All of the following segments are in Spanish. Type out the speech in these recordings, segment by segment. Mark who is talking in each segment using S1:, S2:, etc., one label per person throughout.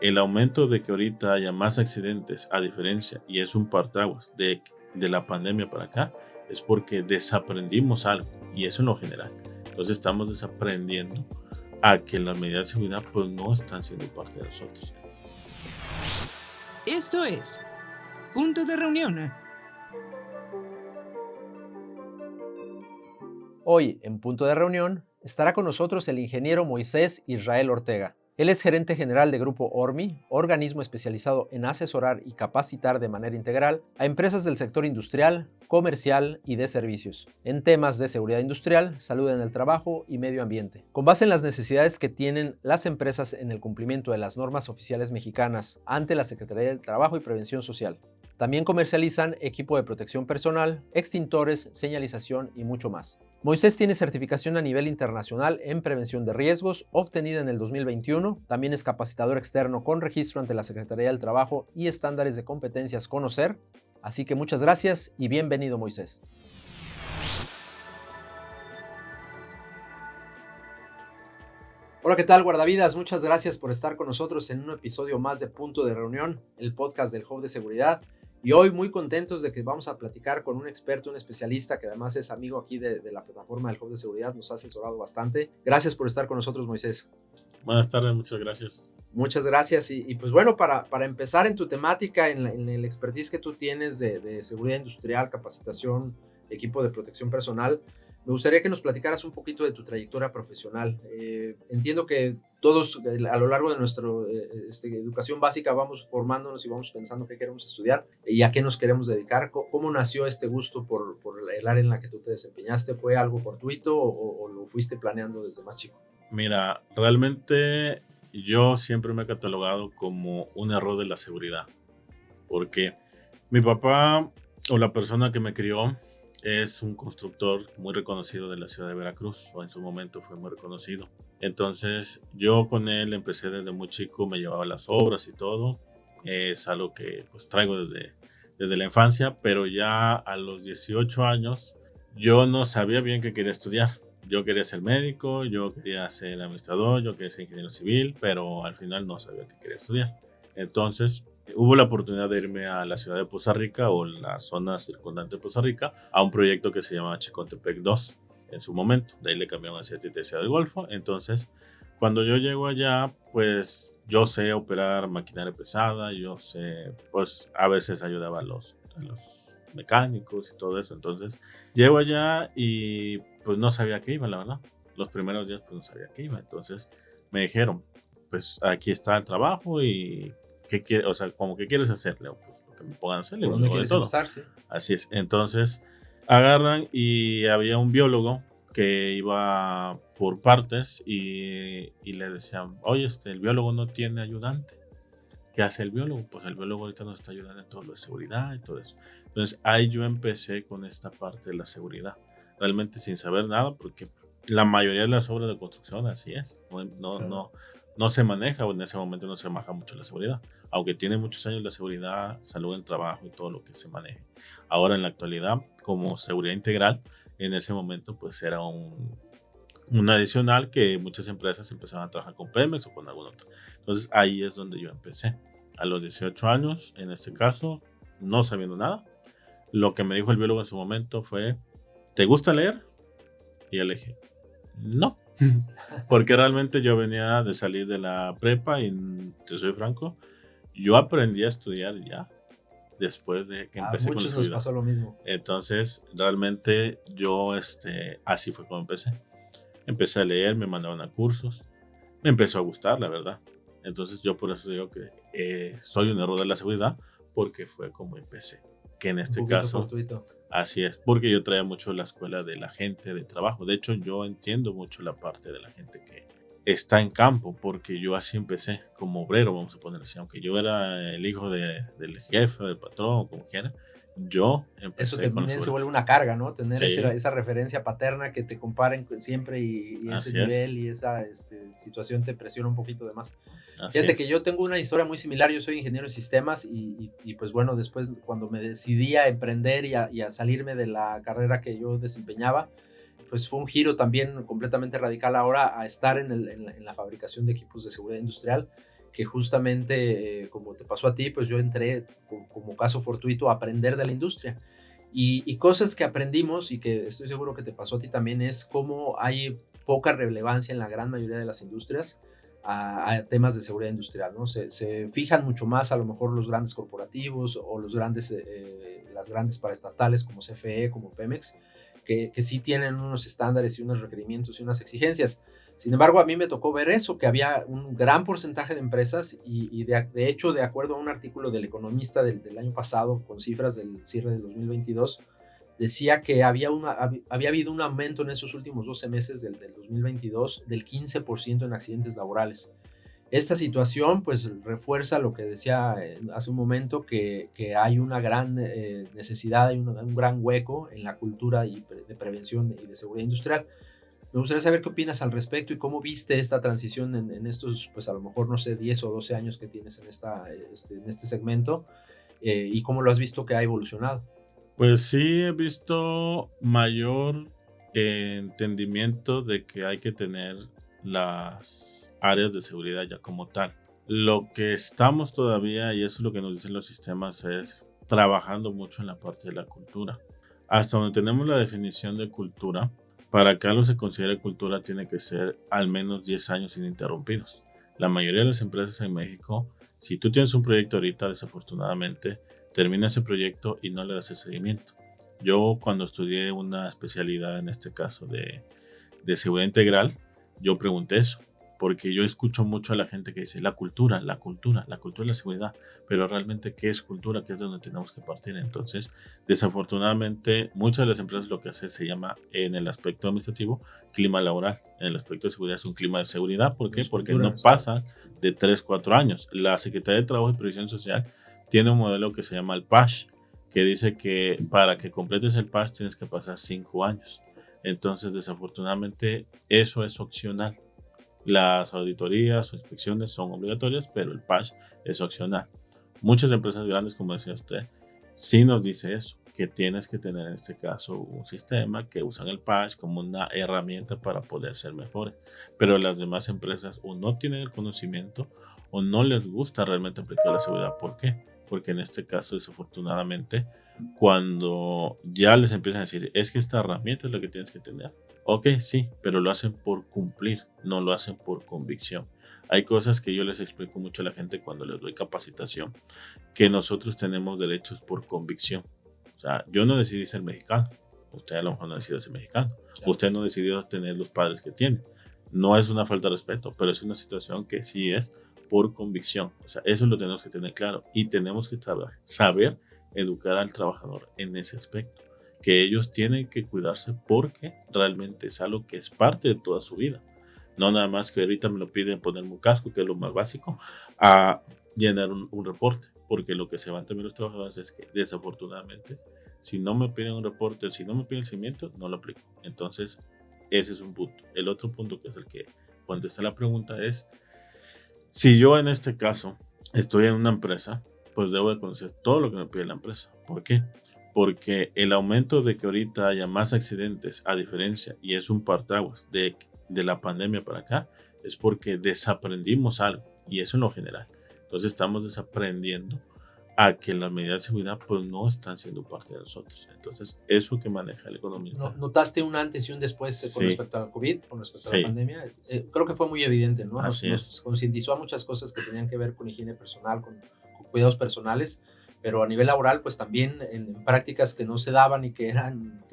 S1: El aumento de que ahorita haya más accidentes, a diferencia, y es un partaguas de la pandemia para acá, es porque desaprendimos algo, y eso en lo general. Entonces estamos desaprendiendo a que las medidas de seguridad pues no están siendo parte de nosotros.
S2: Esto es Punto de Reunión.
S3: Hoy, en Punto de Reunión, estará con nosotros el ingeniero Moisés Israel Ortega. Él es gerente general de Grupo ORMI, organismo especializado en asesorar y capacitar de manera integral a empresas del sector industrial, comercial y de servicios, en temas de seguridad industrial, salud en el trabajo y medio ambiente. Con base en las necesidades que tienen las empresas en el cumplimiento de las normas oficiales mexicanas ante la Secretaría del Trabajo y Prevención Social. También comercializan equipo de protección personal, extintores, señalización y mucho más. Moisés tiene certificación a nivel internacional en prevención de riesgos, obtenida en el 2021. También es capacitador externo con registro ante la Secretaría del Trabajo y estándares de competencias Conocer. Así que muchas gracias y bienvenido, Moisés. Hola, ¿qué tal, guardavidas? Muchas gracias por estar con nosotros en un episodio más de Punto de Reunión, el podcast del Hub de Seguridad. Y hoy muy contentos de que vamos a platicar con un experto, un especialista que además es amigo aquí de la plataforma del Hub de Seguridad, nos ha asesorado bastante. Gracias por estar con nosotros, Moisés.
S1: Buenas tardes, muchas gracias.
S3: Muchas gracias y pues bueno, para empezar en tu temática, en el expertise que tú tienes de seguridad industrial, capacitación, equipo de protección personal, me gustaría que nos platicaras un poquito de tu trayectoria profesional. Entiendo que todos a lo largo de nuestra educación básica vamos formándonos y vamos pensando qué queremos estudiar y a qué nos queremos dedicar. ¿Cómo nació este gusto por el área en la que tú te desempeñaste? ¿Fue algo fortuito o lo fuiste planeando desde más chico?
S1: Mira, realmente yo siempre me he catalogado como un error de la seguridad, porque mi papá o la persona que me crió es un constructor muy reconocido de la ciudad de Veracruz, o en su momento fue muy reconocido. Entonces yo con él empecé desde muy chico, me llevaba a las obras y todo. Es algo que pues traigo desde la infancia, pero ya a los 18 años yo no sabía bien qué quería estudiar. Yo quería ser médico, yo quería ser administrador, yo quería ser ingeniero civil, pero al final no sabía qué quería estudiar. Entonces hubo la oportunidad de irme a la ciudad de Poza Rica o la zona circundante de Poza Rica a un proyecto que se llamaba Chicontepec 2 en su momento. De ahí le cambiaron hacia Ciudad del Golfo. Entonces, cuando yo llego allá, pues yo sé operar maquinaria pesada, yo sé, pues a veces ayudaba a los mecánicos y todo eso. Entonces, llego allá y pues no sabía qué iba, la verdad. Los primeros días pues no sabía qué iba. Entonces, me dijeron, pues aquí está el trabajo y ¿qué quieres? O sea, como que quieres hacer, Leo, pues lo que me pongan a hacer,
S3: ¿Por dónde quieres empezar? Sí.
S1: Así es. Entonces, agarran y había un biólogo que iba por partes y le decían, oye, el biólogo no tiene ayudante. ¿Qué hace el biólogo? Pues el biólogo ahorita nos está ayudando en todo lo de seguridad y todo eso. Entonces, ahí yo empecé con esta parte de la seguridad, realmente sin saber nada, porque la mayoría de las obras de construcción así es. No se maneja, o en ese momento no se maneja mucho la seguridad, aunque tiene muchos años la seguridad, salud en trabajo y todo lo que se maneje. Ahora en la actualidad, como seguridad integral, en ese momento pues era un adicional que muchas empresas empezaban a trabajar con Pemex o con alguna otra. Entonces ahí es donde yo empecé. A los 18 años, en este caso, no sabiendo nada. Lo que me dijo el biólogo en su momento fue, ¿te gusta leer? Y yo le dije, no. Porque realmente yo venía de salir de la prepa y, te soy franco, yo aprendí a estudiar ya después de que empecé con la
S3: muchos
S1: seguridad.
S3: nos pasó lo mismo.
S1: Entonces, realmente yo, así fue como empecé. Empecé a leer, me mandaban a cursos, me empezó a gustar, la verdad. Entonces, yo por eso digo que soy un error de la seguridad, porque fue como empecé. Que en este caso,
S3: fortuito.
S1: Así es, porque yo traía mucho la escuela de la gente de trabajo. De hecho, yo entiendo mucho la parte de la gente que está en campo, porque yo así empecé, como obrero, vamos a poner así. Aunque yo era el hijo del jefe, del patrón, como quiera, yo empecé.
S3: Eso también se vuelve una carga, ¿no? Tener
S1: Sí.
S3: esa referencia paterna que te comparen siempre y ese nivel y esa situación te presiona un poquito de más. Fíjate que yo tengo una historia muy similar. Yo soy ingeniero de sistemas y pues bueno, después cuando me decidí a emprender y a salirme de la carrera que yo desempeñaba, pues fue un giro también completamente radical ahora a estar en la fabricación de equipos de seguridad industrial. que justamente, como te pasó a ti, pues yo entré como caso fortuito a aprender de la industria. Y cosas que aprendimos y que estoy seguro que te pasó a ti también es cómo hay poca relevancia en la gran mayoría de las industrias a temas de seguridad industrial, ¿no? Se fijan mucho más a lo mejor los grandes corporativos o las grandes paraestatales como CFE, como Pemex, que sí tienen unos estándares y unos requerimientos y unas exigencias. Sin embargo, a mí me tocó ver eso, que había un gran porcentaje de empresas y de hecho, de acuerdo a un artículo del Economista del año pasado, con cifras del cierre del 2022, decía que había habido un aumento en esos últimos 12 meses del 2022 del 15% en accidentes laborales. Esta situación pues refuerza lo que decía hace un momento, que hay una gran necesidad, hay un gran hueco en la cultura de prevención y de seguridad industrial. Me gustaría saber qué opinas al respecto y cómo viste esta transición en estos, pues a lo mejor, no sé, 10 o 12 años que tienes en este segmento, y cómo lo has visto que ha evolucionado.
S1: Pues sí, he visto mayor entendimiento de que hay que tener las áreas de seguridad ya como tal. Lo que estamos todavía, y eso es lo que nos dicen los sistemas, es trabajando mucho en la parte de la cultura. Hasta donde tenemos la definición de cultura, para que algo se considere cultura tiene que ser al menos 10 años ininterrumpidos. La mayoría de las empresas en México, si tú tienes un proyecto ahorita, desafortunadamente, termina ese proyecto y no le das el seguimiento. Yo cuando estudié una especialidad, en este caso de seguridad integral, yo pregunté eso, porque yo escucho mucho a la gente que dice la cultura, la cultura, la cultura de la seguridad, pero realmente ¿qué es cultura? ¿Qué es de donde tenemos que partir? Entonces, desafortunadamente, muchas de las empresas lo que hacen se llama, en el aspecto administrativo, clima laboral. En el aspecto de seguridad es un clima de seguridad. ¿Por qué? Porque no pasa de 3, 4 años. La Secretaría de Trabajo y Previsión Social tiene un modelo que se llama el PASH, que dice que para que completes el PASH tienes que pasar 5 años. Entonces, desafortunadamente, eso es opcional. Las auditorías o inspecciones son obligatorias, pero el PASH es opcional. Muchas empresas grandes, como decía usted, sí nos dice eso, que tienes que tener en este caso un sistema que usan el PASH como una herramienta para poder ser mejores. Pero las demás empresas o no tienen el conocimiento o no les gusta realmente aplicar la seguridad. ¿Por qué? Porque en este caso, desafortunadamente, cuando ya les empiezan a decir, es que esta herramienta es la que tienes que tener. Ok, sí, pero lo hacen por cumplir, no lo hacen por convicción. Hay cosas que yo les explico mucho a la gente cuando les doy capacitación, que nosotros tenemos derechos por convicción. O sea, yo no decidí ser mexicano, usted a lo mejor no decidió ser mexicano, usted no decidió tener los padres que tiene. No es una falta de respeto, pero es una situación que sí es por convicción. O sea, eso lo tenemos que tener claro y tenemos que saber educar al trabajador en ese aspecto, que ellos tienen que cuidarse porque realmente es algo que es parte de toda su vida. No nada más que ahorita me lo piden ponerme un casco, que es lo más básico, a llenar un reporte, porque lo que se van también los trabajadores es que desafortunadamente, si no me piden un reporte, si no me piden el seguimiento, no lo aplico. Entonces, ese es un punto. El otro punto, que es el que contesta la pregunta, es si yo en este caso estoy en una empresa, pues debo de conocer todo lo que me pide la empresa. ¿Por qué? Porque el aumento de que ahorita haya más accidentes, a diferencia, y es un partaguas de la pandemia para acá, es porque desaprendimos algo, y eso en lo general. Entonces estamos desaprendiendo a que las medidas de seguridad pues no están siendo parte de nosotros. Entonces, eso que maneja el economista.
S3: ¿Notaste un antes y un después con respecto al COVID, con respecto a la pandemia? Creo que fue muy evidente, ¿no? Nos concientizó a muchas cosas que tenían que ver con higiene personal, con cuidados personales, pero a nivel laboral, pues también en prácticas que no se daban y que eran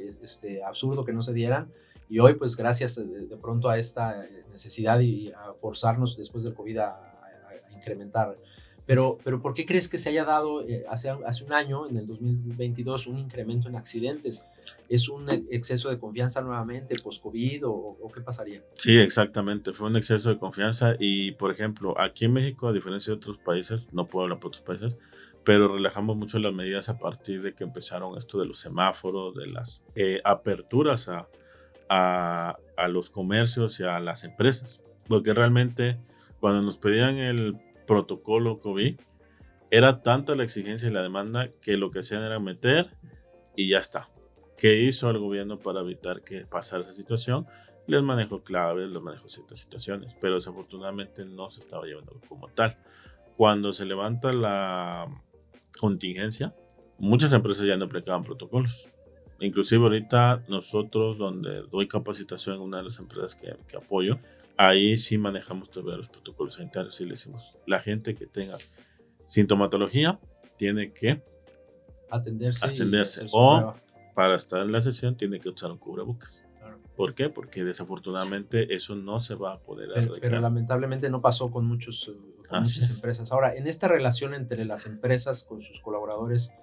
S3: absurdo que no se dieran. Y hoy, pues gracias de pronto a esta necesidad y a forzarnos después del COVID a incrementar. Pero ¿por qué crees que se haya dado hace un año, en el 2022, un incremento en accidentes? ¿Es un exceso de confianza nuevamente post-COVID o qué pasaría?
S1: Sí, exactamente. Fue un exceso de confianza y, por ejemplo, aquí en México, a diferencia de otros países, no puedo hablar por otros países, pero relajamos mucho las medidas a partir de que empezaron esto de los semáforos, de las aperturas a los comercios y a las empresas. Porque realmente cuando nos pedían el protocolo COVID, era tanta la exigencia y la demanda que lo que hacían era meter y ya está. ¿Qué hizo el gobierno para evitar que pasara esa situación? les manejo claves, les manejo ciertas situaciones, pero desafortunadamente no se estaba llevando como tal. Cuando se levanta la contingencia, muchas empresas ya no aplicaban protocolos. Inclusive ahorita nosotros, donde doy capacitación en una de las empresas que apoyo, ahí sí manejamos todavía los protocolos sanitarios y le decimos, la gente que tenga sintomatología tiene que
S3: Atenderse y
S1: atenderse
S3: hacer su
S1: o
S3: prueba.
S1: para estar en la sesión tiene que usar un cubrebocas.
S3: Claro.
S1: ¿Por qué? Porque desafortunadamente eso no se va a poder
S3: Pero
S1: erradicar.
S3: lamentablemente no pasó con muchas
S1: Así es.
S3: empresas. Ahora, en esta relación entre las empresas con sus colaboradores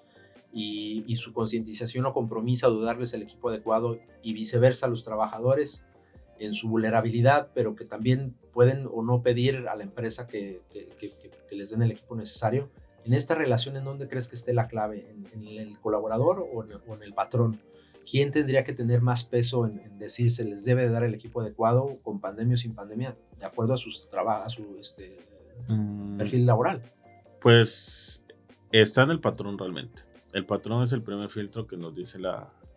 S3: y su concientización o compromiso de darles el equipo adecuado y viceversa, los trabajadores en su vulnerabilidad, pero que también pueden o no pedir a la empresa que les den el equipo necesario. En esta relación, ¿en dónde crees que esté la clave? ¿En el colaborador o en el patrón? ¿Quién tendría que tener más peso en decir se les debe de dar el equipo adecuado con pandemia o sin pandemia, de acuerdo a su perfil laboral?
S1: Pues está en el patrón realmente. El patrón es el primer filtro que nos dice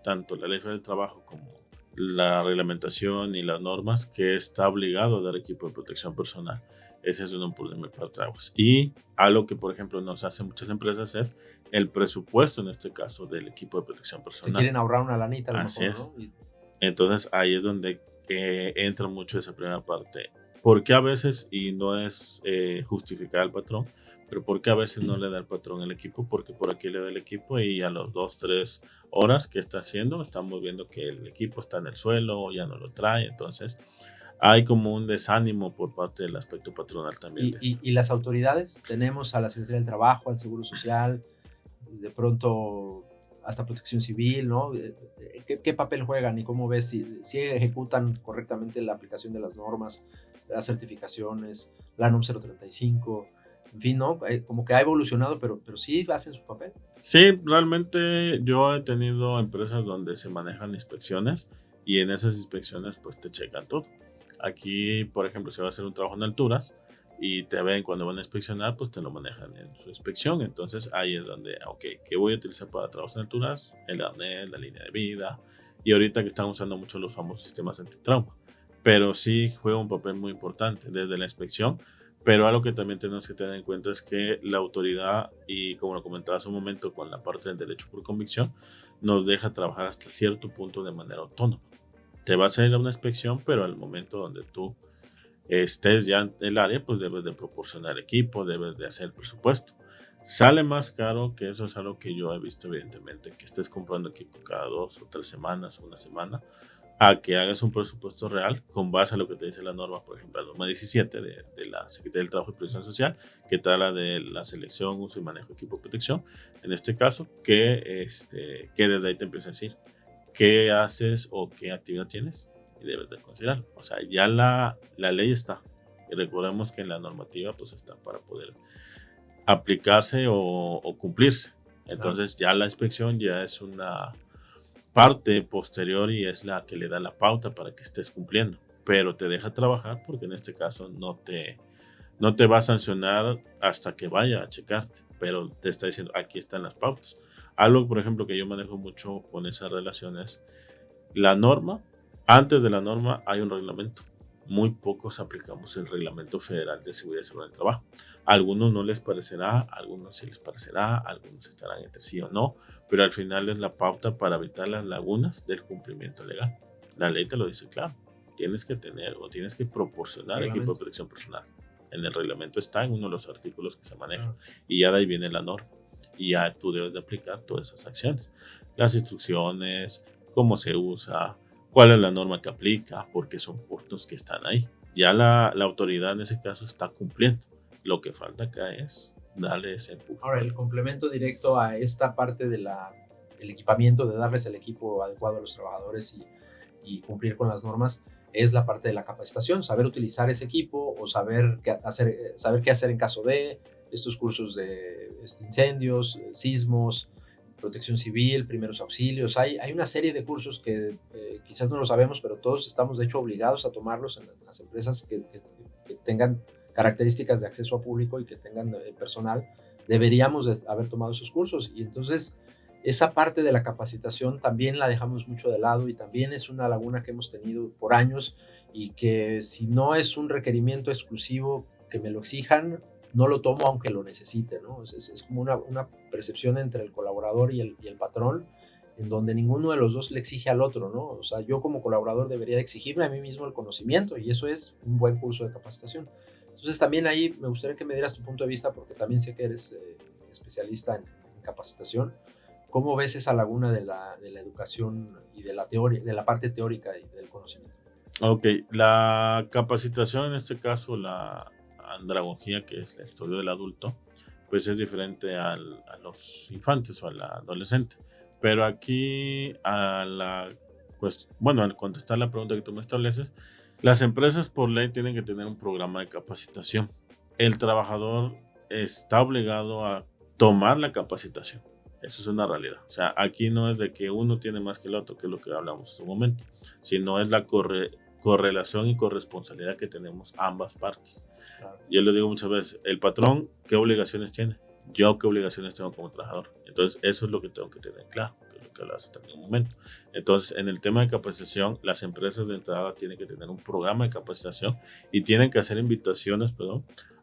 S1: tanto la ley federal del trabajo como la reglamentación y las normas, que está obligado a dar equipo de protección personal. Ese es un primer parteaguas. Y algo que, por ejemplo, nos hacen muchas empresas es el presupuesto, en este caso, del equipo de protección
S3: Se
S1: personal.
S3: quieren ahorrar una lanita a lo
S1: Así
S3: mejor,
S1: es.
S3: ¿no?
S1: Entonces ahí es donde entra mucho esa primera parte. Porque a veces, y no es justificar al patrón, pero porque a veces no le da el patrón el equipo, porque por aquí le da el equipo y a las 2-3 horas que está haciendo, estamos viendo que el equipo está en el suelo, ya no lo trae, entonces hay como un desánimo por parte del aspecto patronal también.
S3: Y las autoridades, tenemos a la Secretaría del Trabajo, al Seguro Social, de pronto hasta Protección Civil, ¿no? ¿Qué papel juegan y cómo ves si ejecutan correctamente la aplicación de las normas, las certificaciones, la NOM 035? En fin, ¿no? Como que ha evolucionado, pero sí hacen su papel.
S1: Sí, realmente yo he tenido empresas donde se manejan inspecciones y en esas inspecciones pues te checan todo. Aquí, por ejemplo, se va a hacer un trabajo en alturas y te ven cuando van a inspeccionar, pues te lo manejan en su inspección. Entonces ahí es donde, ok, ¿qué voy a utilizar para trabajos en alturas? El arnés, la línea de vida. Y ahorita que están usando mucho los famosos sistemas antitrauma. Pero sí juega un papel muy importante desde la inspección. Pero algo que también tenemos que tener en cuenta es que la autoridad, y como lo comentaba hace un momento con la parte del derecho por convicción, nos deja trabajar hasta cierto punto de manera autónoma. Te vas a ir a una inspección, pero al momento donde tú estés ya en el área, pues debes de proporcionar equipo, debes de hacer presupuesto. Sale más caro, que eso es algo que yo he visto evidentemente, que estés comprando equipo cada 2 o 3 semanas o una semana, a que hagas un presupuesto real con base a lo que te dice la norma, por ejemplo, la norma 17 de la Secretaría del Trabajo y Previsión Social, que te habla de la selección, uso y manejo de equipo de protección. En este caso, que desde ahí te empieza a decir qué haces o qué actividad tienes y debes de considerar. O sea, ya la ley está. Y recordemos que en la normativa pues está para poder aplicarse o cumplirse. Entonces ya la inspección ya es una parte posterior y es la que le da la pauta para que estés cumpliendo, pero te deja trabajar porque en este caso no te va a sancionar hasta que vaya a checarte, pero te está diciendo aquí están las pautas. Algo, por ejemplo, que yo manejo mucho con esas relaciones, la norma, antes de la norma hay un reglamento. Muy pocos aplicamos el Reglamento Federal de Seguridad y Salud del Trabajo. A algunos no les parecerá, a algunos sí les parecerá, algunos estarán entre sí o no, pero al final es la pauta para evitar las lagunas del cumplimiento legal. La ley te lo dice claro, tienes que tener o tienes que proporcionar equipo de protección personal. En el reglamento está en uno de los artículos que se manejan y ya de ahí viene la norma y ya tú debes de aplicar todas esas acciones, las instrucciones, cómo se usa, cuál es la norma que aplica, porque son puntos que están ahí. Ya la autoridad en ese caso está cumpliendo. Lo que falta acá es darle ese empuje.
S3: Ahora, el complemento directo a esta parte del equipamiento, de darles el equipo adecuado a los trabajadores y cumplir con las normas, es la parte de la capacitación, saber utilizar ese equipo o saber qué hacer en caso de estos cursos de incendios, sismos, protección civil, primeros auxilios. Hay una serie de cursos que quizás no lo sabemos, pero todos estamos de hecho obligados a tomarlos en las empresas que tengan características de acceso a público y que tengan personal. Deberíamos de haber tomado esos cursos y entonces esa parte de la capacitación también la dejamos mucho de lado y también es una laguna que hemos tenido por años y que si no es un requerimiento exclusivo que me lo exijan, no lo tomo aunque lo necesite, ¿no? Es como una percepción entre el colaborador y el patrón, en donde ninguno de los dos le exige al otro, ¿no? O sea, yo como colaborador debería exigirme a mí mismo el conocimiento y eso es un buen curso de capacitación. Entonces también ahí me gustaría que me dieras tu punto de vista porque también sé que eres especialista en capacitación. ¿Cómo ves esa laguna de la educación y de la teoría, de la parte teórica y del conocimiento?
S1: Ok, la capacitación, en este caso la andragogía, que es el estudio del adulto, pues es diferente a los infantes o al adolescente. Pero aquí, bueno, al contestar la pregunta que tú me estableces, las empresas por ley tienen que tener un programa de capacitación. El trabajador está obligado a tomar la capacitación. Eso es una realidad. O sea, aquí no es de que uno tiene más que el otro, que es lo que hablamos en su momento, sino es la correlación y corresponsabilidad que tenemos ambas partes.
S3: Claro.
S1: Yo le digo muchas veces, el patrón, ¿qué obligaciones tiene? Yo, ¿qué obligaciones tengo como trabajador? Entonces, eso es lo que tengo que tener claro, que es lo que hablaste también en un momento. Entonces, en el tema de capacitación, las empresas de entrada tienen que tener un programa de capacitación y tienen que hacer invitaciones,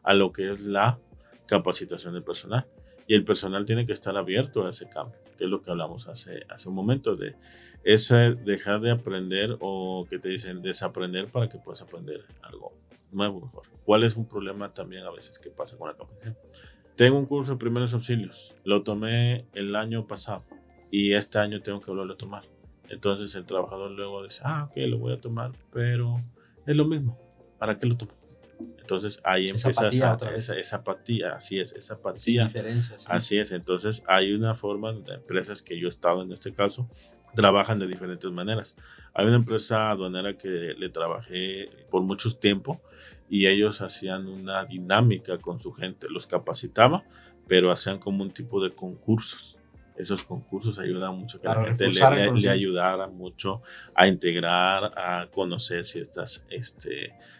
S1: a lo que es la capacitación del personal. Y el personal tiene que estar abierto a ese cambio, que es lo que hablamos hace un momento, de ese dejar de aprender o que te dicen desaprender para que puedas aprender algo nuevo mejor. ¿Cuál es un problema también a veces que pasa con la capacitación? Tengo un curso de primeros auxilios, lo tomé el año pasado y este año tengo que volverlo a tomar. Entonces el trabajador luego dice, ok, lo voy a tomar, pero es lo mismo, ¿para qué lo tomo? Entonces ahí empieza esa apatía, así es, esa apatía.
S3: Sin diferencia, sí.
S1: Así es, entonces hay una forma de empresas que yo he estado en este caso, trabajan de diferentes maneras. Hay una empresa aduanera que le trabajé por mucho tiempo y ellos hacían una dinámica con su gente, los capacitaba, pero hacían como un tipo de concursos. Esos concursos ayudan mucho que la gente le ayudara mucho a integrar, a conocer ciertas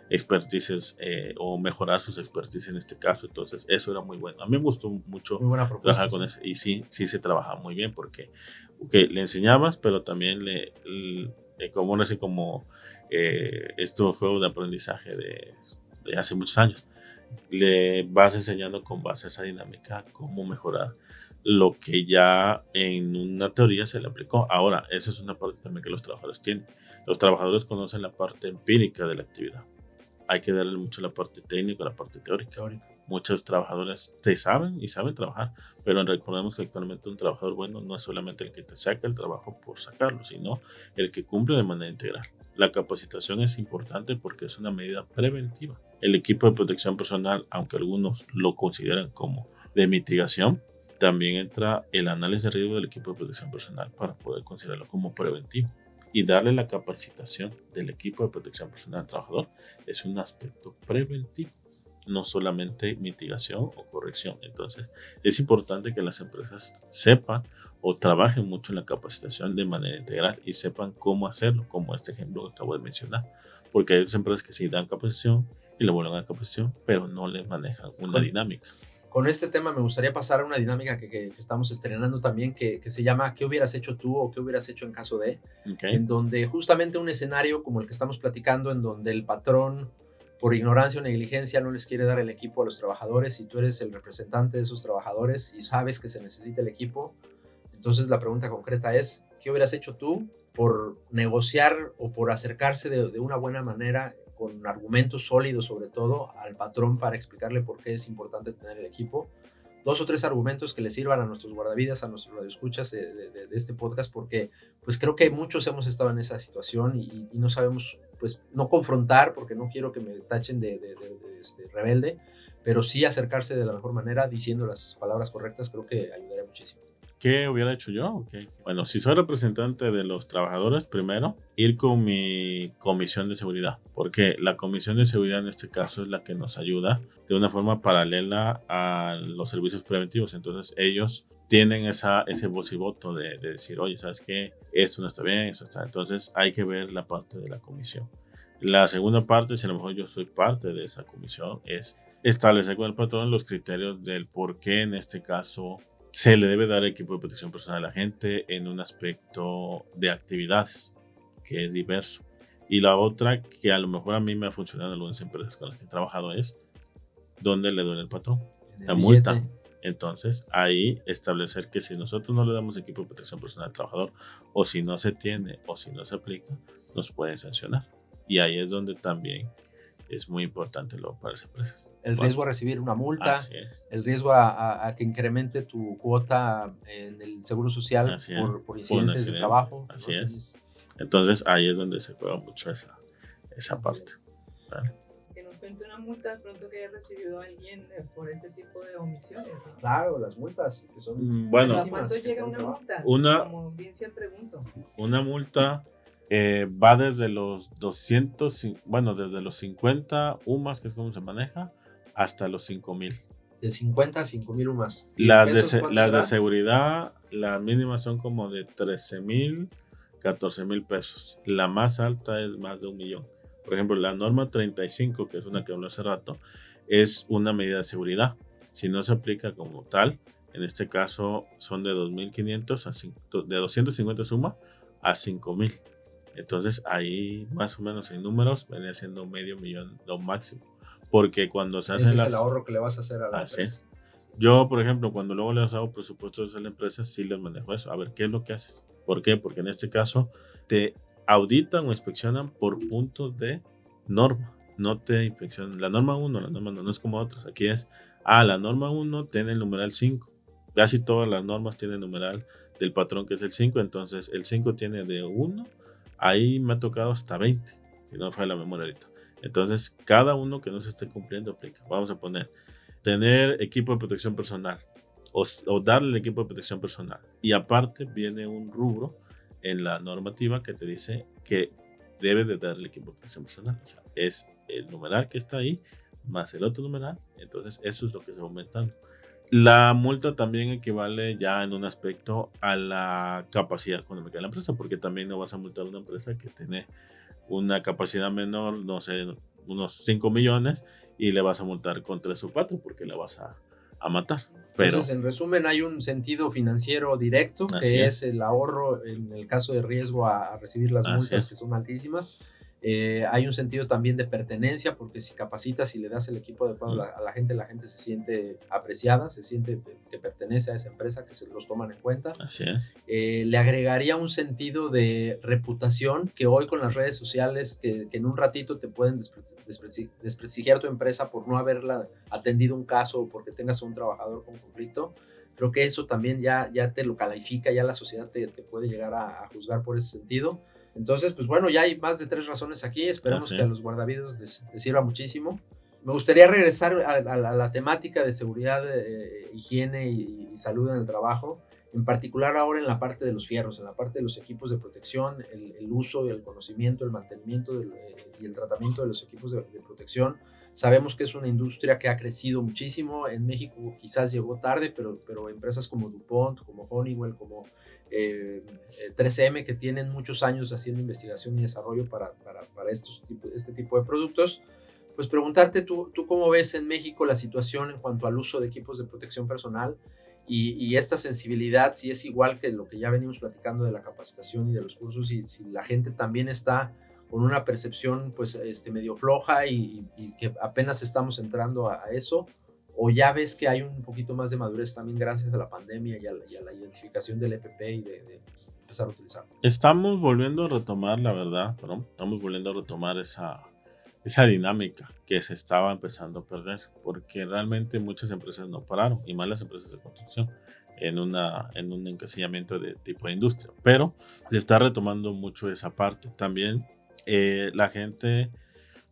S1: expertices o mejorar sus expertise en este caso. Entonces, eso era muy bueno. A mí me gustó mucho trabajar con eso y sí se trabajaba muy bien porque le enseñabas, pero también estos juegos de aprendizaje de hace muchos años. Le vas enseñando con base a esa dinámica cómo mejorar lo que ya en una teoría se le aplicó. Ahora, esa es una parte también que los trabajadores tienen. Los trabajadores conocen la parte empírica de la actividad. Hay que darle mucho la parte técnica, la parte teórica. Muchos trabajadores te saben y saben trabajar, pero recordemos que actualmente un trabajador bueno no es solamente el que te saca el trabajo por sacarlo, sino el que cumple de manera integral. La capacitación es importante porque es una medida preventiva. El equipo de protección personal, aunque algunos lo consideran como de mitigación, también entra el análisis de riesgo del equipo de protección personal para poder considerarlo como preventivo. Y darle la capacitación del equipo de protección personal al trabajador es un aspecto preventivo, no solamente mitigación o corrección. Entonces, es importante que las empresas sepan o trabajen mucho en la capacitación de manera integral y sepan cómo hacerlo, como este ejemplo que acabo de mencionar. Porque hay empresas que sí dan capacitación y le vuelven a dar capacitación, pero no les manejan una dinámica.
S3: Con este tema me gustaría pasar a una dinámica que estamos estrenando también, que se llama ¿qué hubieras hecho tú o qué hubieras hecho en caso de? En donde justamente un escenario como el que estamos platicando, en donde el patrón por ignorancia o negligencia no les quiere dar el equipo a los trabajadores y tú eres el representante de esos trabajadores y sabes que se necesita el equipo. Entonces la pregunta concreta es, ¿qué hubieras hecho tú por negociar o por acercarse de una buena manera con argumentos sólidos sobre todo al patrón para explicarle por qué es importante tener el equipo? 2 o 3 argumentos que le sirvan a nuestros guardavidas, a nuestros radioescuchas de este podcast, porque pues creo que muchos hemos estado en esa situación y no sabemos, pues no confrontar, porque no quiero que me tachen de rebelde, pero sí acercarse de la mejor manera diciendo las palabras correctas, creo que ayudaría muchísimo.
S1: ¿Qué hubiera hecho yo? Okay. Bueno, si soy representante de los trabajadores, primero, ir con mi comisión de seguridad, porque la comisión de seguridad en este caso es la que nos ayuda de una forma paralela a los servicios preventivos. Entonces ellos tienen ese voz y voto de decir, oye, ¿sabes qué? Esto no está bien, esto está. Entonces hay que ver la parte de la comisión. La segunda parte, si a lo mejor yo soy parte de esa comisión, es establecer con el patrón los criterios del por qué en este caso se le debe dar equipo de protección personal a la gente en un aspecto de actividades que es diverso. Y la otra que a lo mejor a mí me ha funcionado en algunas empresas con las que he trabajado es donde le duele el patrón, la multa. Entonces ahí establecer que si nosotros no le damos equipo de protección personal al trabajador, o si no se tiene o si no se aplica, nos pueden sancionar. Y ahí es donde también es muy importante luego para las empresas.
S3: El riesgo a recibir una multa, el riesgo a que incremente tu cuota en el seguro social por incidentes de trabajo.
S1: Así es. Entonces ahí es donde se juega mucho esa parte. ¿Vale?
S4: Que nos cuente una multa de pronto que haya recibido alguien por este tipo de omisiones, ¿no?
S3: Claro, las multas que son...
S1: Bueno,
S4: ¿a cuánto llega una multa? Como bien se pregunto.
S1: Una multa va desde los 200, bueno, desde los 50 UMAS, que es como se maneja, hasta los 5,000.
S3: De 50 a 5,000 UMAS.
S1: Las de seguridad, las mínimas son como de 13,000, 14,000 pesos. La más alta es más de 1,000,000. Por ejemplo, la norma 35, que es una que habló hace rato, es una medida de seguridad. Si no se aplica como tal, en este caso son de 2,500 de 250 suma a 5,000. Entonces ahí más o menos en números venía siendo 500,000 lo máximo. Porque cuando se hacen
S3: ese es el ahorro que le vas a hacer a la empresa.
S1: Yo, por ejemplo, cuando luego les hago presupuestos a la empresa, sí les manejo eso. A ver, ¿qué es lo que haces? ¿Por qué? Porque en este caso te auditan o inspeccionan por puntos de norma. No te inspeccionan. La norma 1, la norma no es como otras. Aquí es, la norma 1 tiene el numeral 5. Casi todas las normas tienen el numeral del patrón que es el 5. Entonces el 5 tiene de 1. Ahí me ha tocado hasta 20. Si no fue la memoria ahorita. Entonces cada uno que no se esté cumpliendo aplica. Vamos a poner tener equipo de protección personal o darle el equipo de protección personal. Y aparte viene un rubro en la normativa que te dice que debe de darle el equipo de protección personal. O sea, es el numeral que está ahí más el otro numeral. Entonces eso es lo que se va aumentando. La multa también equivale ya en un aspecto a la capacidad económica de la empresa, porque también no vas a multar a una empresa que tiene una capacidad menor, no sé, unos 5 millones, y le vas a multar con 3 o 4 porque la vas a matar. Pero,
S3: entonces, en resumen, hay un sentido financiero directo, que es el ahorro en el caso de riesgo a recibir las multas, que son altísimas. Hay un sentido también de pertenencia, porque si capacitas y le das el equipo adecuado a la gente se siente apreciada, se siente que pertenece a esa empresa, que se los toman en cuenta.
S1: Así es.
S3: Le agregaría un sentido de reputación, que hoy con las redes sociales, que en un ratito te pueden desprestigiar tu empresa por no haberla atendido un caso o porque tengas a un trabajador con conflicto. Creo que eso también ya te lo califica, ya la sociedad te puede llegar a juzgar por ese sentido. Entonces, pues bueno, ya hay más de 3 razones aquí. Esperemos que a los guardavidas les sirva muchísimo. Me gustaría regresar a la temática de seguridad, higiene y salud en el trabajo. En particular ahora en la parte de los fierros, en la parte de los equipos de protección, el uso y el conocimiento, el mantenimiento y el tratamiento de los equipos de protección. Sabemos que es una industria que ha crecido muchísimo. En México quizás llegó tarde, pero empresas como DuPont, como Honeywell, como 3M, que tienen muchos años haciendo investigación y desarrollo para este tipo de productos, pues preguntarte tú cómo ves en México la situación en cuanto al uso de equipos de protección personal y esta sensibilidad, si es igual que lo que ya venimos platicando de la capacitación y de los cursos, y si la gente también está con una percepción pues medio floja y que apenas estamos entrando a eso, o ya ves que hay un poquito más de madurez también gracias a la pandemia y a la identificación del EPP y de empezar a utilizarlo.
S1: Estamos volviendo a retomar, la verdad, ¿no? Estamos volviendo a retomar esa dinámica que se estaba empezando a perder, porque realmente muchas empresas no pararon, y más las empresas de construcción, en un encasillamiento de tipo de industria, pero se está retomando mucho esa parte. También la gente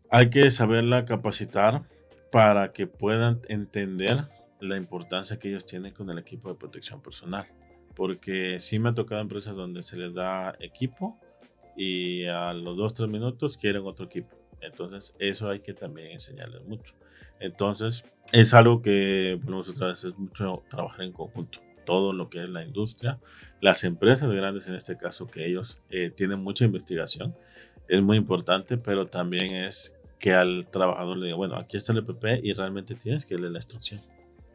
S1: hay que saberla capacitar para que puedan entender la importancia que ellos tienen con el equipo de protección personal, porque sí me ha tocado empresas donde se les da equipo y a los 2-3 minutos quieren otro equipo. Entonces eso hay que también enseñarles mucho. Entonces es algo que, volvemos otra vez, es mucho trabajar en conjunto. Todo lo que es la industria, las empresas grandes en este caso, que ellos tienen mucha investigación, es muy importante, pero también es que al trabajador le diga, bueno, aquí está el EPP y realmente tienes que leer la instrucción.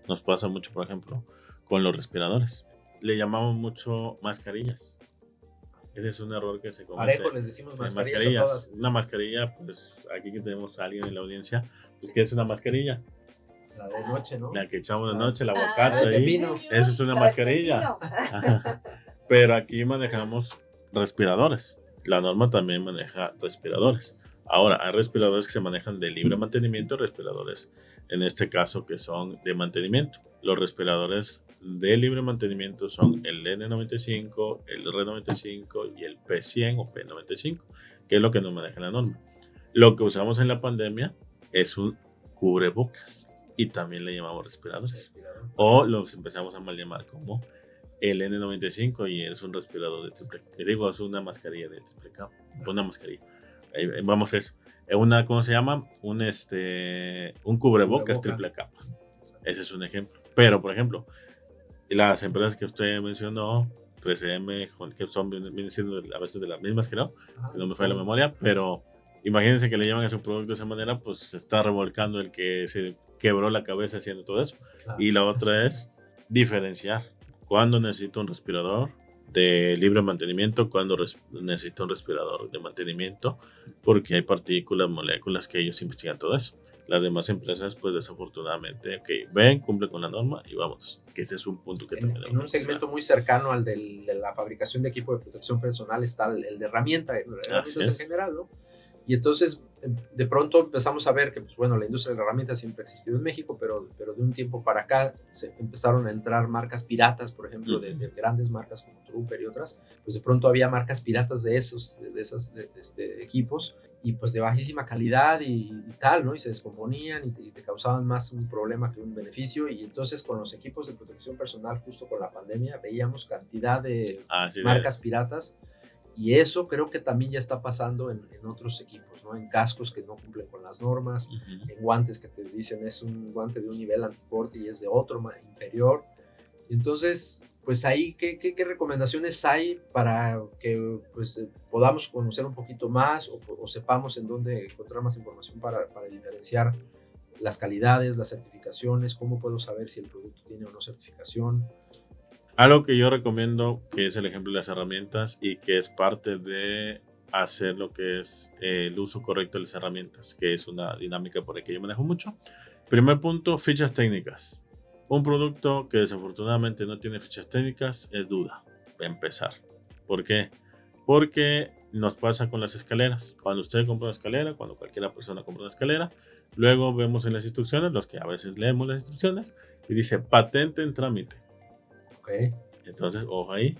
S1: Nos pasa mucho, por ejemplo, con los respiradores. Le llamamos mucho mascarillas. Ese es un error que se comete.
S3: Parejo les decimos
S1: Sí,
S3: mascarillas a todas.
S1: Una mascarilla, pues aquí que tenemos a alguien en la audiencia, pues ¿qué es una mascarilla?
S3: La de noche, ¿no?
S1: La que echamos de noche, el aguacate
S3: de
S1: ahí.
S3: pino.
S1: Eso es una mascarilla. Ajá. Pero aquí manejamos respiradores. La norma también maneja respiradores. Ahora, hay respiradores que se manejan de libre mantenimiento, respiradores en este caso que son de mantenimiento. Los respiradores de libre mantenimiento son el N95, el R95 y el P100 o P95, que es lo que nos maneja la norma. Lo que usamos en la pandemia es un cubrebocas y también le llamamos respiradores. O los empezamos a mal llamar como el N95 y es un respirador de triple capa. Digo, es una mascarilla de triple capa. Una mascarilla. Vamos a eso. ¿Cómo se llama? Un cubrebocas triple capa. Ese es un ejemplo. Pero, por ejemplo, las empresas que usted mencionó, 3M, que vienen siendo a veces de las mismas, creo, si no me falla la memoria, pero imagínense que le llaman a su producto de esa manera, pues se está revolcando el que se quebró la cabeza haciendo todo eso. Claro. Y la otra es diferenciar cuándo necesito un respirador de libre mantenimiento, cuando necesito un respirador de mantenimiento, porque hay partículas, moléculas que ellos investigan todo eso. Las demás empresas, pues desafortunadamente, ven, cumplen con la norma y vamos, que ese es un punto que también...
S3: En un segmento muy cercano al de la fabricación de equipo de protección personal está el de herramientas en general, ¿no? Y entonces, de pronto empezamos a ver que, pues bueno, la industria de herramientas siempre ha existido en México, pero de un tiempo para acá se empezaron a entrar marcas piratas, por ejemplo, de grandes marcas como Trooper y otras. Pues de pronto había marcas piratas de esos equipos y pues de bajísima calidad y tal, ¿no? Y se descomponían y te causaban más un problema que un beneficio. Y entonces con los equipos de protección personal, justo con la pandemia, veíamos cantidad de marcas piratas. Y eso creo que también ya está pasando en otros equipos, ¿no? En cascos que no cumplen con las normas, en guantes que te dicen es un guante de un nivel anticorte y es de otro inferior. Entonces, pues ahí, ¿qué recomendaciones hay para que pues, podamos conocer un poquito más o sepamos en dónde encontrar más información para diferenciar las calidades, las certificaciones? ¿Cómo puedo saber si el producto tiene o no certificación?
S1: Algo que yo recomiendo, que es el ejemplo de las herramientas y que es parte de hacer lo que es el uso correcto de las herramientas, que es una dinámica por la que yo manejo mucho. Primer punto, fichas técnicas. Un producto que desafortunadamente no tiene fichas técnicas es duda, empezar. ¿Por qué? Porque nos pasa con las escaleras. Cuando usted compra una escalera, cuando cualquier persona compra una escalera, luego vemos en las instrucciones, los que a veces leemos las instrucciones, y dice patente en trámite. Okay. Entonces, ojo ahí.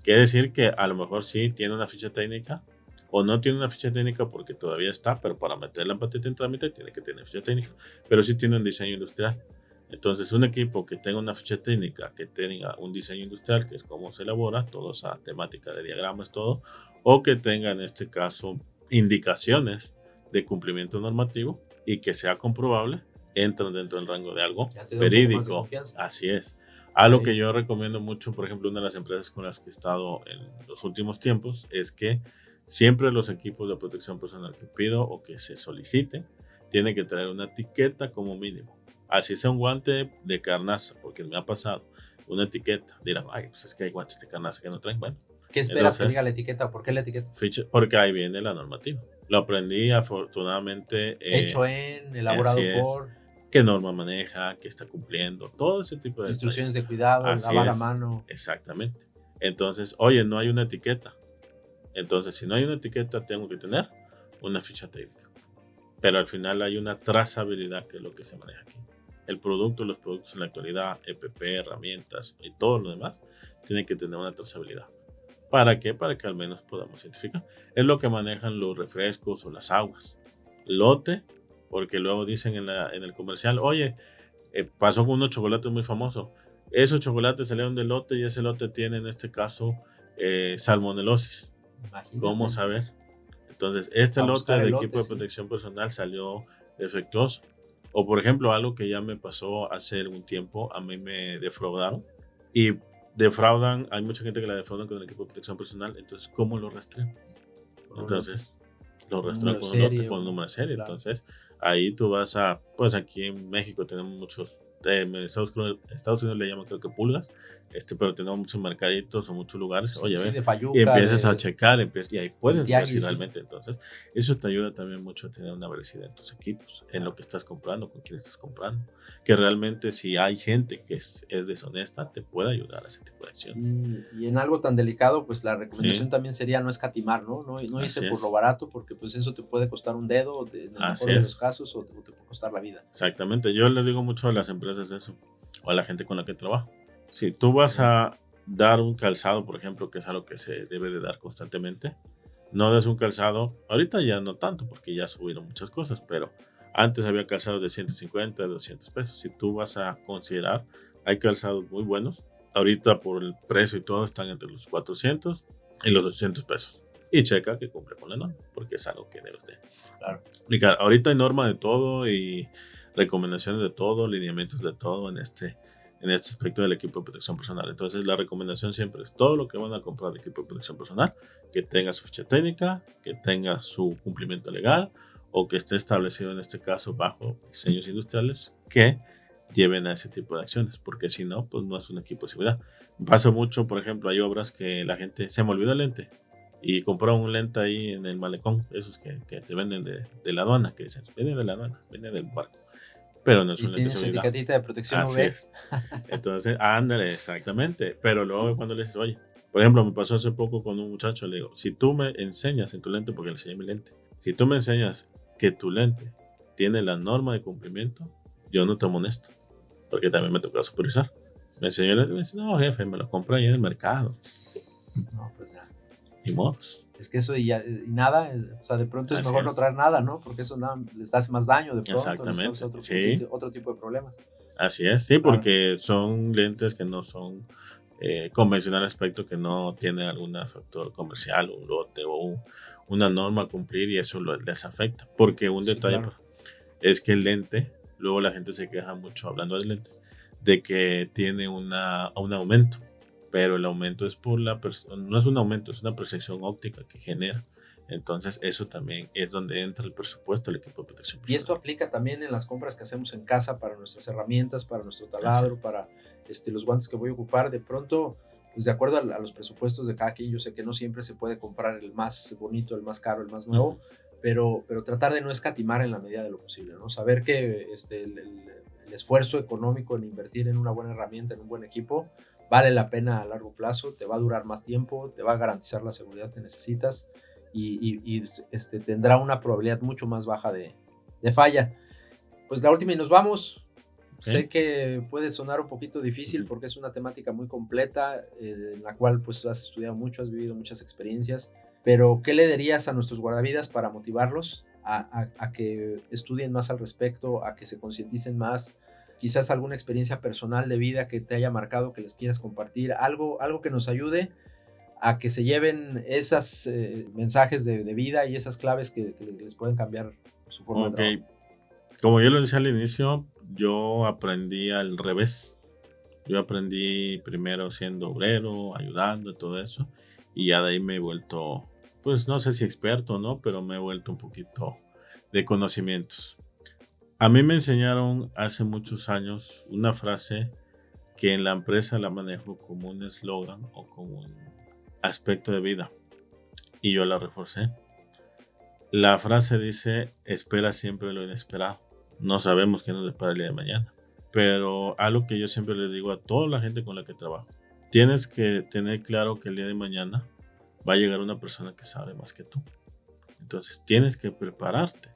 S1: Quiere decir que a lo mejor sí tiene una ficha técnica o no tiene una ficha técnica porque todavía está, pero para meter la patente en trámite tiene que tener ficha técnica, pero sí tiene un diseño industrial. Entonces, un equipo que tenga una ficha técnica, que tenga un diseño industrial, que es cómo se elabora, toda esa temática de diagramas, todo, o que tenga en este caso indicaciones de cumplimiento normativo y que sea comprobable, entran dentro del rango de algo verídico. Así es. Algo que yo recomiendo mucho, por ejemplo, una de las empresas con las que he estado en los últimos tiempos, es que siempre los equipos de protección personal que pido o que se solicite, tienen que traer una etiqueta como mínimo. Así sea un guante de carnaza, porque me ha pasado, una etiqueta. Dirán, ay, pues es que hay guantes de carnaza que no traen. Bueno.
S3: ¿Qué esperas que diga la etiqueta? ¿Por qué la etiqueta?
S1: Porque ahí viene la normativa. Lo aprendí afortunadamente.
S3: Hecho en, elaborado por...
S1: Qué norma maneja, qué está cumpliendo, todo ese tipo de
S3: instrucciones de cuidado, lavar a mano.
S1: Exactamente. Entonces, oye, no hay una etiqueta. Entonces, si no hay una etiqueta, tengo que tener una ficha técnica. Pero al final hay una trazabilidad, que es lo que se maneja aquí. El producto, los productos en la actualidad, EPP, herramientas y todo lo demás, tienen que tener una trazabilidad. ¿Para qué? Para que al menos podamos identificar. Es lo que manejan los refrescos o las aguas. Lote, porque luego dicen en el comercial, oye, pasó con unos chocolates muy famosos. Esos chocolates salieron del lote y ese lote tiene en este caso salmonelosis. Imagínate. ¿Cómo saber? Entonces, lote de equipo de protección personal salió defectuoso. O por ejemplo, algo que ya me pasó hace algún tiempo, a mí me defraudaron. Y defraudan, hay mucha gente que la defraudan con el equipo de protección personal. Entonces, ¿cómo lo rastreo? Entonces, lo rastreo con un número de serie. Claro. Entonces, ahí tú vas pues aquí en México tenemos muchos en Estados Unidos le llaman creo que pulgas, pero tenemos muchos mercaditos o muchos lugares,
S3: Sí,
S1: oye,
S3: sí,
S1: ve,
S3: de Fayuca,
S1: y empiezas
S3: de
S1: a checar, y ahí puedes ver
S3: tianguis,
S1: si
S3: sí.
S1: realmente, entonces, eso te ayuda también mucho a tener una veracidad en tus equipos, en lo que estás comprando, con quién estás comprando, que realmente si hay gente que es deshonesta, te puede ayudar a ese tipo de acciones.
S3: Sí, y en algo tan delicado, pues la recomendación
S1: Sí.
S3: también sería no escatimar, ¿no? No irse
S1: Así
S3: por
S1: es.
S3: lo barato, porque pues eso te puede costar un dedo, en el
S1: Así
S3: mejor de
S1: es.
S3: los casos, o te puede costar la vida.
S1: Exactamente, yo les digo mucho a las empresas eso, o a la gente con la que trabajo. Si tú vas a dar un calzado, por ejemplo, que es algo que se debe de dar constantemente, no des un calzado, ahorita ya no tanto, porque ya subieron muchas cosas, pero antes había calzados de 150, de 200 pesos. Si tú vas a considerar, hay calzados muy buenos, ahorita por el precio y todo están entre los 400 y los 800 pesos. Y checa que cumple con la norma, porque es algo que debes de aplicar. Ahorita hay norma de todo y recomendaciones de todo, lineamientos de todo en este aspecto del equipo de protección personal. Entonces la recomendación siempre es todo lo que van a comprar de equipo de protección personal, que tenga su ficha técnica, que tenga su cumplimiento legal o que esté establecido en este caso bajo diseños industriales que lleven a ese tipo de acciones, porque si no, pues no es un equipo de seguridad. Pasa mucho, por ejemplo, hay obras que la gente se me olvidó el lente y compró un lente ahí en el malecón, esos que te venden de la aduana, que dicen, viene de la aduana, viene del barco, pero no es
S3: Y
S1: un lente
S3: tiene
S1: de
S3: su
S1: seguridad.
S3: etiquetita de protección
S1: Así
S3: UV.
S1: es. Entonces, ándale, exactamente. Pero luego cuando le dices, oye, por ejemplo, me pasó hace poco con un muchacho, le digo, si tú me enseñas en tu lente, porque le enseñé mi lente, si tú me enseñas que tu lente tiene la norma de cumplimiento, yo no te amonesto, porque también me tocó supervisar. Me enseñó el lente y me dice, no, jefe, me lo compré ahí en el mercado.
S3: No, pues ya.
S1: Ni modos.
S3: Es que eso y nada, o sea, de pronto es
S1: Así
S3: mejor no
S1: es.
S3: traer nada, ¿no? Porque eso nada, les hace más daño de pronto, les
S1: Exactamente,
S3: causa
S1: sí.
S3: otro tipo de problemas.
S1: Así es, sí,
S3: Claro.
S1: porque son lentes que no son convencional aspecto, que no tiene algún factor comercial, un lote o una norma a cumplir y eso les afecta. Porque un
S3: Sí,
S1: detalle
S3: claro.
S1: es que el lente, luego la gente se queja mucho hablando del lente, de que tiene un aumento, pero el aumento es por no es un aumento, es una percepción óptica que genera. Entonces eso también es donde entra el presupuesto del equipo de protección personal.
S3: Y esto aplica también en las compras que hacemos en casa para nuestras herramientas, para nuestro taladro, para los guantes que voy a ocupar. De pronto, pues de acuerdo a los presupuestos de cada quien, yo sé que no siempre se puede comprar el más bonito, el más caro, el más nuevo, pero tratar de no escatimar en la medida de lo posible, ¿no? Saber que el esfuerzo económico en invertir en una buena herramienta, en un buen equipo, vale la pena a largo plazo, te va a durar más tiempo, te va a garantizar la seguridad que necesitas y tendrá una probabilidad mucho más baja de falla. Pues la última y nos vamos. Sé que puede sonar un poquito difícil porque es una temática muy completa en la cual pues has estudiado mucho, has vivido muchas experiencias, pero ¿qué le dirías a nuestros guardavidas para motivarlos a que estudien más al respecto, a que se concienticen más? Quizás alguna experiencia personal de vida que te haya marcado, que les quieras compartir, algo que nos ayude a que se lleven esos mensajes de vida y esas claves que les pueden cambiar su forma de trabajo.
S1: Como yo lo decía al inicio, yo aprendí al revés. Yo aprendí primero siendo obrero, ayudando y todo eso, y ya de ahí me he vuelto, pues no sé si experto, ¿no? Pero me he vuelto un poquito de conocimientos. A mí me enseñaron hace muchos años una frase que en la empresa la manejo como un eslogan o como un aspecto de vida, y yo la reforcé. La frase dice, espera siempre lo inesperado. No sabemos qué nos depara el día de mañana. Pero algo que yo siempre le digo a toda la gente con la que trabajo, tienes que tener claro que el día de mañana va a llegar una persona que sabe más que tú. Entonces tienes que prepararte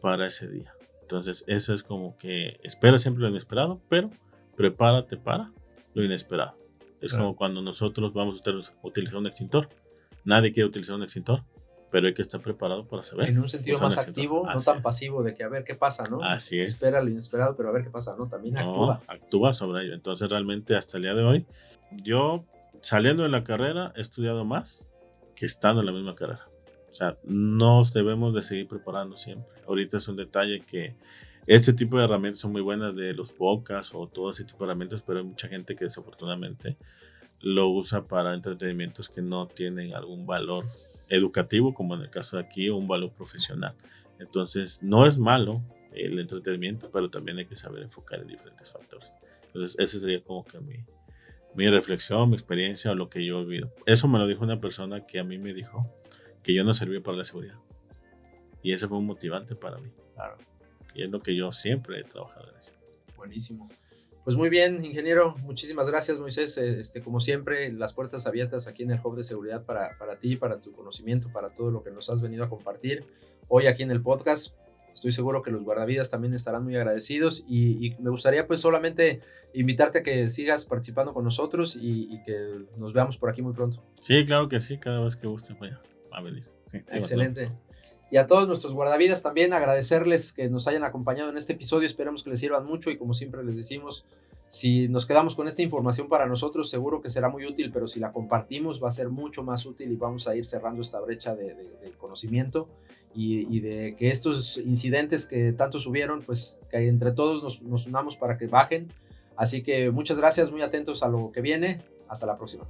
S1: para ese día. Entonces eso es como que espera siempre lo inesperado, pero prepárate para lo inesperado. Es como cuando nosotros vamos a utilizar un extintor. Nadie quiere utilizar un extintor, pero hay que estar preparado para saber.
S3: En un sentido más activo, no tan pasivo de que a ver qué pasa, ¿no?
S1: Así es.
S3: Espera lo inesperado, pero a ver qué pasa, ¿no? También actúa.
S1: Actúa sobre ello. Entonces realmente hasta el día de hoy, yo saliendo de la carrera he estudiado más que estando en la misma carrera. O sea, nos debemos de seguir preparando siempre. Ahorita es un detalle que este tipo de herramientas son muy buenas, de los podcasts o todo ese tipo de herramientas, pero hay mucha gente que desafortunadamente lo usa para entretenimientos que no tienen algún valor educativo, como en el caso de aquí, o un valor profesional. Entonces, no es malo el entretenimiento, pero también hay que saber enfocar en diferentes factores. Entonces, esa sería como que mi reflexión, mi experiencia o lo que yo he vivido. Eso me lo dijo una persona que a mí me dijo que yo no servía para la seguridad. Y ese fue un motivante para mí.
S3: Claro.
S1: Y es lo que yo siempre he trabajado en eso.
S3: Buenísimo. Pues muy bien, ingeniero. Muchísimas gracias, Moisés. Como siempre, las puertas abiertas aquí en el Hub de Seguridad para ti, para tu conocimiento, para todo lo que nos has venido a compartir hoy aquí en el podcast. Estoy seguro que los guardavidas también estarán muy agradecidos y me gustaría pues solamente invitarte a que sigas participando con nosotros y que nos veamos por aquí muy pronto.
S1: Sí, claro que sí. Cada vez que guste va a venir. Sí,
S3: excelente. Y a todos nuestros guardavidas también agradecerles que nos hayan acompañado en este episodio. Esperemos que les sirvan mucho y como siempre les decimos, si nos quedamos con esta información para nosotros seguro que será muy útil, pero si la compartimos va a ser mucho más útil y vamos a ir cerrando esta brecha de conocimiento y de que estos incidentes que tanto subieron, pues que entre todos nos unamos para que bajen. Así que muchas gracias, muy atentos a lo que viene. Hasta la próxima.